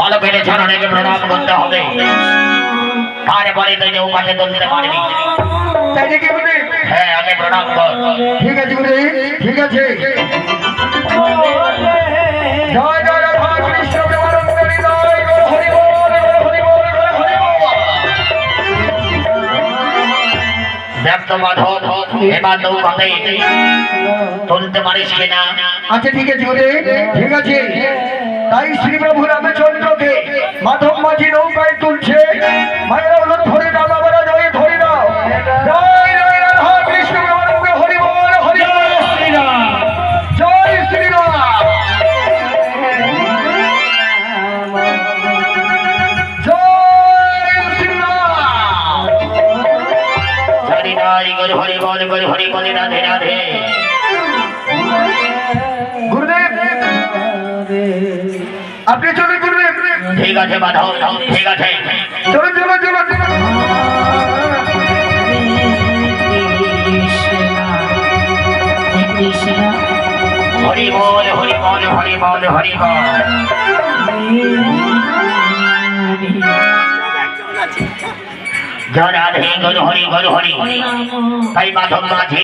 ভালো পেরে চরণে প্রণাম করতে হবে, তারপরে তুই যে উপাতে তুলতে পারবি। তাই নাকি গুরুদেব? হ্যাঁ, আগে প্রণাম কর। ঠিক আছে গুরুদেব, ঠিক আছে। জয় জয় রাধা কৃষ্ণ প্রেমানন্দে জয়, গো হরি বল, গো হরি বল, গো হরি বল। ব্যস্ত মাধব, এবার নৌকাতে তুলতে পারিস কিনা? আচ্ছা ঠিক আছে গুরুদেব, ঠিক আছে। তাই শ্রী প্রভু রামচন্দ্রকে মাধব মাঝি নৌকায় তুলছে। মায়েরা হলো ধরে দাও, বাবারা জয় ধরে দাও। জয় জয় রাধা কৃষ্ণ প্রেমানন্দে হরি বল, হরি বল। জয় শ্রীরাম। জয় শ্রীরাম। হরি নাই গরি হরি বল, গরি হরি বলে রাধে রাধে। গুরুদেব আপনি চলুন গুরুদেব। ঠিক আছে মাধব, ঠিক আছে। চলুন চলুন চলুন চলুন। হরি বল, হরি বল, হরি বল, হরি বল। জয় রাধে গরি হরি, গরি হরি। তাই মাধব মাঝি